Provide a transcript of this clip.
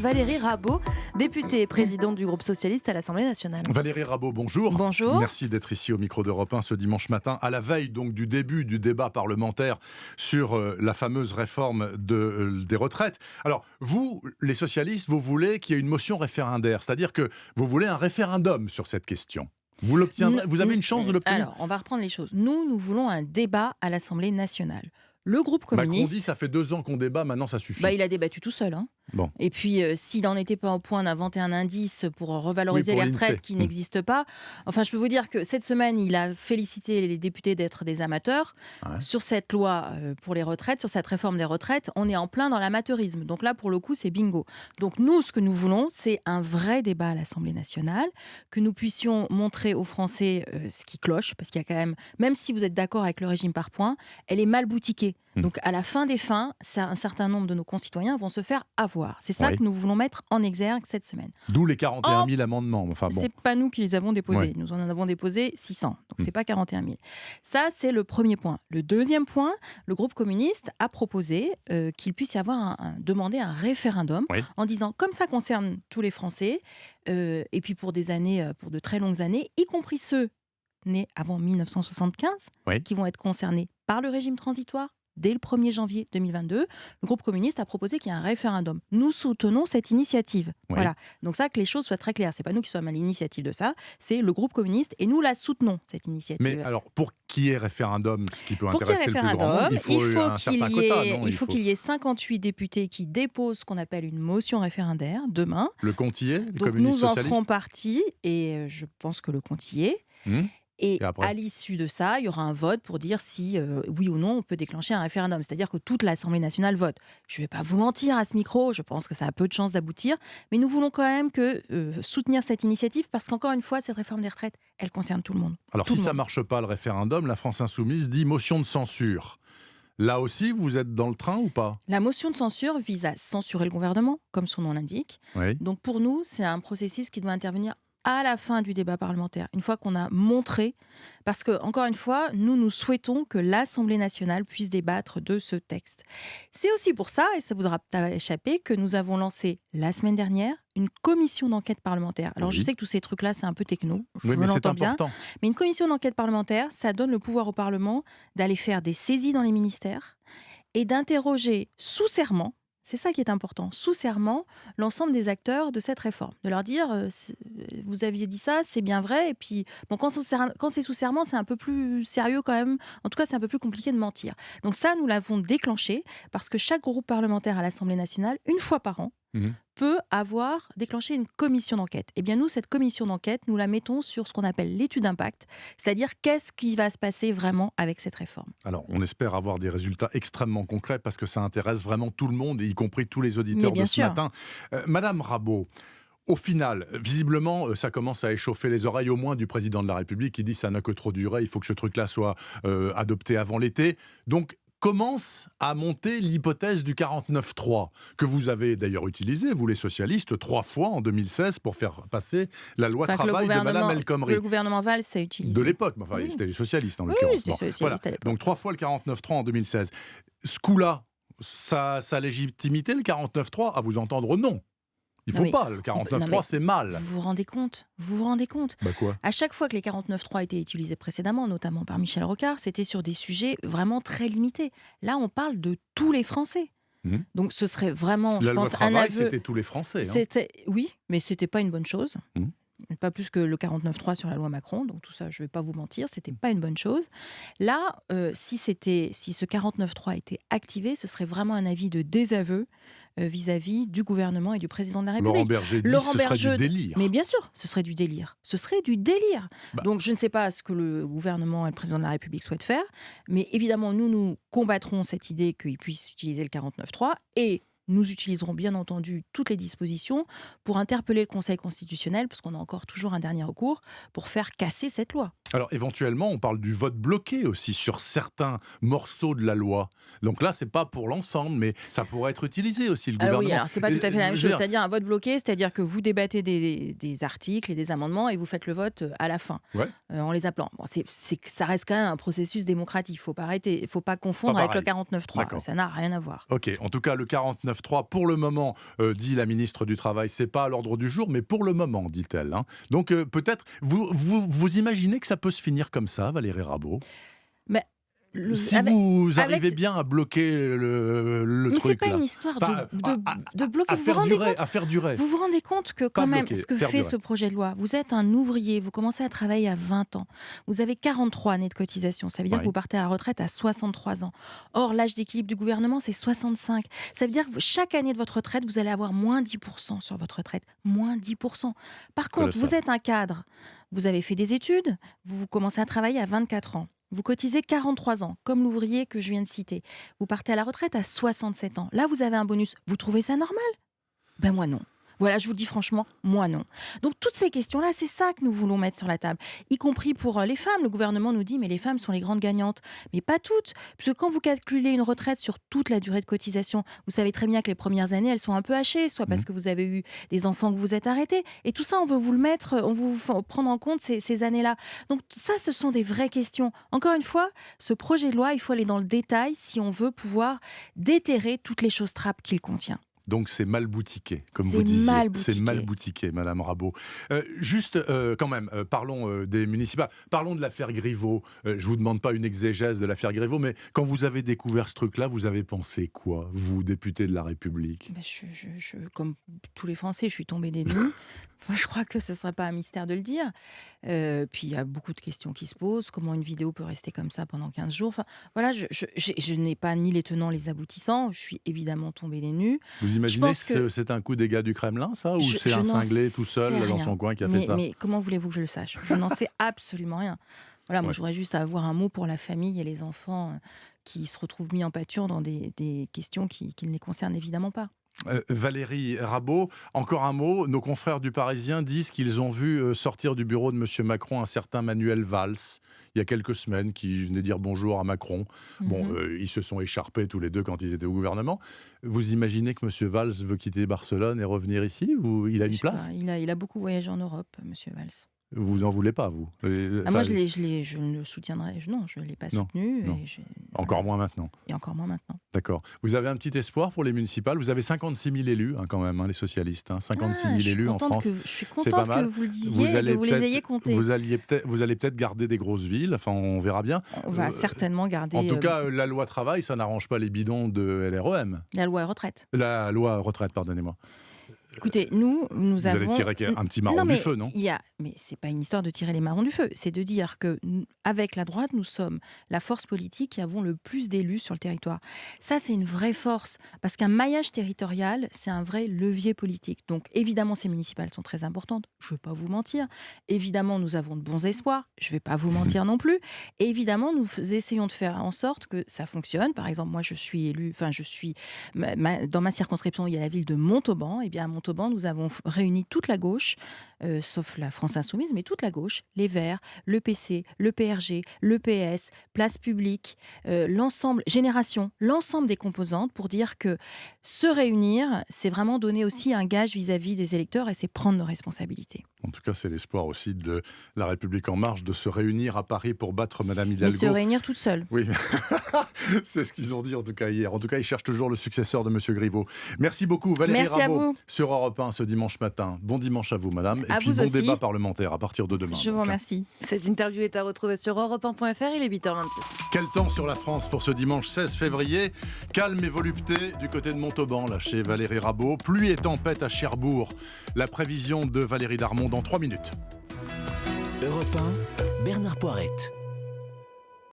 Valérie Rabault, députée et présidente du groupe socialiste à l'Assemblée nationale. Valérie Rabault, bonjour. Bonjour. Merci d'être ici au micro d'Europe 1 ce dimanche matin, à la veille donc du début du débat parlementaire sur la fameuse réforme des retraites. Alors, vous, les socialistes, vous voulez qu'il y ait une motion référendaire, c'est-à-dire que vous voulez un référendum sur cette question. Vous l'obtiendrez, vous avez une chance de l'obtenir. Alors, on va reprendre les choses. Nous voulons un débat à l'Assemblée nationale. Le groupe communiste... Macron dit ça fait 2 ans qu'on débat, maintenant ça suffit. Il a débattu tout seul. Bon. Et puis, s'il n'en était pas au point d'inventer un indice pour revaloriser les retraites qui n'existent pas, enfin, je peux vous dire que cette semaine, il a félicité les députés d'être des amateurs. Ouais. Sur cette loi pour les retraites, sur cette réforme des retraites, on est en plein dans l'amateurisme. Donc là, pour le coup, c'est bingo. Donc nous, ce que nous voulons, c'est un vrai débat à l'Assemblée nationale, que nous puissions montrer aux Français ce qui cloche, parce qu'il y a quand même si vous êtes d'accord avec le régime par points, elle est mal boutiquée. Donc à la fin des fins, un certain nombre de nos concitoyens vont se faire avoir. C'est ça que nous voulons mettre en exergue cette semaine. D'où les 41 000 amendements. Enfin, bon. C'est pas nous qui les avons déposés. Nous en avons déposé 600. Donc c'est pas 41 000. Ça, c'est le premier point. Le deuxième point, le groupe communiste a proposé qu'il puisse y avoir demander un référendum en disant, comme ça concerne tous les Français, et puis pour des années, pour de très longues années, y compris ceux nés avant 1975, qui vont être concernés par le régime transitoire. Dès le 1er janvier 2022, le groupe communiste a proposé qu'il y ait un référendum. Nous soutenons cette initiative. Voilà. Donc ça, que les choses soient très claires. C'est pas nous qui sommes à l'initiative de ça, c'est le groupe communiste et nous la soutenons, cette initiative. Mais alors, pour qu'il y ait référendum, ce qui peut intéresser le plus grand nombre, il faut un certain quota, non ? Il faut qu'il y ait 58 députés qui déposent ce qu'on appelle une motion référendaire demain. Le compte y est, les Donc communistes nous en socialistes ferons partie et je pense que le compte y est. Et à l'issue de ça, il y aura un vote pour dire si, oui ou non, on peut déclencher un référendum. C'est-à-dire que toute l'Assemblée nationale vote. Je ne vais pas vous mentir à ce micro, je pense que ça a peu de chances d'aboutir. Mais nous voulons quand même soutenir cette initiative parce qu'encore une fois, cette réforme des retraites, elle concerne tout le monde. Alors si ça ne marche pas, le référendum, la France Insoumise dit motion de censure. Là aussi, vous êtes dans le train ou pas ? La motion de censure vise à censurer le gouvernement, comme son nom l'indique. Donc pour nous, c'est un processus qui doit intervenir à la fin du débat parlementaire, une fois qu'on a montré, parce que, encore une fois, nous souhaitons que l'Assemblée nationale puisse débattre de ce texte. C'est aussi pour ça, et ça vous aura pas échappé, que nous avons lancé la semaine dernière une commission d'enquête parlementaire. Alors je sais que tous ces trucs-là, c'est un peu techno, je l'entends bien, mais une commission d'enquête parlementaire, ça donne le pouvoir au Parlement d'aller faire des saisies dans les ministères et d'interroger sous serment, c'est ça qui est important, sous serment, l'ensemble des acteurs de cette réforme. De leur dire, vous aviez dit ça, c'est bien vrai, et puis quand c'est sous serment, c'est un peu plus sérieux quand même. En tout cas, c'est un peu plus compliqué de mentir. Donc ça, nous l'avons déclenché, parce que chaque groupe parlementaire à l'Assemblée nationale, une fois par an, peut avoir déclenché une commission d'enquête. Eh bien nous, cette commission d'enquête, nous la mettons sur ce qu'on appelle l'étude d'impact, c'est-à-dire qu'est-ce qui va se passer vraiment avec cette réforme. Alors, on espère avoir des résultats extrêmement concrets parce que ça intéresse vraiment tout le monde, y compris tous les auditeurs de ce matin. Madame Rabault, au final, visiblement, ça commence à échauffer les oreilles au moins du président de la République qui dit ça n'a que trop duré, il faut que ce truc-là soit adopté avant l'été. Donc, commence à monter l'hypothèse du 49.3, que vous avez d'ailleurs utilisé, vous les socialistes, 3 fois en 2016 pour faire passer la loi travail de Mme El Khomri. Le gouvernement Valls s'est utilisé. De l'époque, c'était les socialistes en l'occurrence. C'était les socialistes à l'époque. Donc 3 fois le 49.3 en 2016. Ce coup-là, sa légitimité, le 49.3, à vous entendre, non. Il ne faut pas, le 49.3, c'est mal. Vous vous rendez compte ? Quoi ? À chaque fois que les 49.3 étaient utilisés précédemment, notamment par Michel Rocard, c'était sur des sujets vraiment très limités. Là, on parle de tous les Français. Donc ce serait vraiment, je pense, un aveu... c'était tous les Français. Oui, mais ce n'était pas une bonne chose. Pas plus que le 49.3 sur la loi Macron, donc tout ça, je ne vais pas vous mentir, c'était pas une bonne chose. Là, si ce 49.3 était activé, ce serait vraiment un avis de désaveu vis-à-vis du gouvernement et du président de la République. Laurent Berger dit ce serait du délire. Mais bien sûr, ce serait du délire. Donc je ne sais pas ce que le gouvernement et le président de la République souhaitent faire, mais évidemment, nous combattrons cette idée qu'ils puissent utiliser le 49.3 et nous utiliserons bien entendu toutes les dispositions pour interpeller le Conseil constitutionnel, parce qu'on a encore toujours un dernier recours, pour faire casser cette loi. Alors éventuellement, on parle du vote bloqué aussi sur certains morceaux de la loi. Donc là, c'est pas pour l'ensemble, mais ça pourrait être utilisé aussi, le gouvernement. Oui, alors c'est pas tout à fait la même chose. C'est-à-dire un vote bloqué, c'est-à-dire que vous débattez des articles et des amendements et vous faites le vote à la fin, en les appelant. Ça reste quand même un processus démocratique. Il faut pas confondre avec le 49.3. Ça n'a rien à voir. Ok, en tout cas, le 49.3 49.3. Pour le moment, dit la ministre du Travail, c'est pas à l'ordre du jour, mais pour le moment, dit-elle. Hein. Donc peut-être, vous imaginez que ça peut se finir comme ça, Valérie Rabault ? Mais si vous arrivez bien à bloquer le truc, mais c'est pas une histoire de bloquer. À faire durer. Vous vous rendez compte que quand même, ce que fait ce projet de loi, vous êtes un ouvrier, vous commencez à travailler à 20 ans, vous avez 43 années de cotisation, ça veut dire que vous partez à la retraite à 63 ans. Or, l'âge d'équilibre du gouvernement, c'est 65. Ça veut dire que chaque année de votre retraite, vous allez avoir moins 10% sur votre retraite. Moins 10%. Par contre, vous êtes un cadre, vous avez fait des études, vous commencez à travailler à 24 ans. Vous cotisez 43 ans, comme l'ouvrier que je viens de citer. Vous partez à la retraite à 67 ans. Là, vous avez un bonus. Vous trouvez ça normal ? Ben moi non. Voilà, je vous le dis franchement, moi non. Donc toutes ces questions-là, c'est ça que nous voulons mettre sur la table, y compris pour les femmes. Le gouvernement nous dit, mais les femmes sont les grandes gagnantes. Mais pas toutes, puisque quand vous calculez une retraite sur toute la durée de cotisation, vous savez très bien que les premières années, elles sont un peu hachées, soit parce que vous avez eu des enfants que vous êtes arrêtés. Et tout ça, on veut vous le mettre, on veut vous prendre en compte ces années-là. Donc ça, ce sont des vraies questions. Encore une fois, ce projet de loi, il faut aller dans le détail si on veut pouvoir déterrer toutes les choses trappes qu'il contient. Donc c'est mal boutiqué, comme vous disiez. C'est mal boutiqué, Madame Rabault. Juste, quand même, parlons des municipales. Parlons de l'affaire Griveaux. Je ne vous demande pas une exégèse de l'affaire Griveaux, mais quand vous avez découvert ce truc-là, vous avez pensé quoi, vous, député de la République ? Comme tous les Français, je suis tombée des nues. Enfin, je crois que ce ne serait pas un mystère de le dire. Puis il y a beaucoup de questions qui se posent. Comment une vidéo peut rester comme ça pendant 15 jours ? Enfin, voilà, je n'ai pas ni les tenants, les aboutissants. Je suis évidemment tombée des nues. Vous imaginez que c'est un coup des gars du Kremlin, ça ? Ou c'est un cinglé tout seul dans son coin qui a fait ça ? Mais comment voulez-vous que je le sache ? Je n'en sais absolument rien. Voilà, moi, j'aurais juste à avoir un mot pour la famille et les enfants qui se retrouvent mis en pâture dans des questions qui ne les concernent évidemment pas. Valérie Rabault, encore un mot. Nos confrères du Parisien disent qu'ils ont vu sortir du bureau de M. Macron un certain Manuel Valls, il y a quelques semaines, qui venait dire bonjour à Macron. Bon, ils se sont écharpés tous les deux quand ils étaient au gouvernement. Vous imaginez que M. Valls veut quitter Barcelone et revenir ici ? Il a une place ? Il a beaucoup voyagé en Europe, M. Valls. Vous en voulez pas, vous ? Moi, je le soutiendrai. Non, je ne l'ai pas soutenu. Non. Encore moins maintenant. Et encore moins maintenant. D'accord. Vous avez un petit espoir pour les municipales ? Vous avez 56 000 élus, quand même, les socialistes. 56 000 élus en France. Je suis contente que vous le disiez et que vous les ayez comptés. Vous allez peut-être garder des grosses villes. Enfin, on verra bien. On va certainement garder... En tout cas, la loi travail, ça n'arrange pas les bidons de LREM. La loi retraite. La loi retraite, pardonnez-moi. Écoutez, nous avons... Vous allez tirer un petit marron du feu, non ? Mais ce n'est pas une histoire de tirer les marrons du feu. C'est de dire qu'avec la droite, nous sommes la force politique qui avons le plus d'élus sur le territoire. Ça, c'est une vraie force. Parce qu'un maillage territorial, c'est un vrai levier politique. Donc, évidemment, ces municipales sont très importantes. Je ne vais pas vous mentir. Évidemment, nous avons de bons espoirs. Je ne vais pas vous mentir non plus. Et évidemment, nous essayons de faire en sorte que ça fonctionne. Par exemple, moi, je suis élue... dans ma circonscription, il y a la ville de Montauban. Eh bien, à Montauban, nous avons réuni toute la gauche, sauf la France Insoumise, mais toute la gauche, les Verts, le PC, le PRG, le PS, Place Publique, l'ensemble, Génération, l'ensemble des composantes pour dire que se réunir, c'est vraiment donner aussi un gage vis-à-vis des électeurs et c'est prendre nos responsabilités. En tout cas, c'est l'espoir aussi de La République En Marche de se réunir à Paris pour battre Madame Hidalgo. Mais se réunir toute seule. Oui, c'est ce qu'ils ont dit en tout cas hier. En tout cas, ils cherchent toujours le successeur de M. Griveaux. Merci beaucoup Valérie Rabault sur Europe 1 ce dimanche matin. Bon dimanche à vous, madame. Et puis bon débat parlementaire à partir de demain. Je vous remercie. Cette interview est à retrouver sur europe1.fr, il est 8h26. Quel temps sur la France pour ce dimanche 16 février. Calme et volupté du côté de Montauban, là chez Valérie Rabault. Pluie et tempête à Cherbourg. La prévision de Valérie Darmon dans 3 minutes. Europe 1, Bernard Poirette.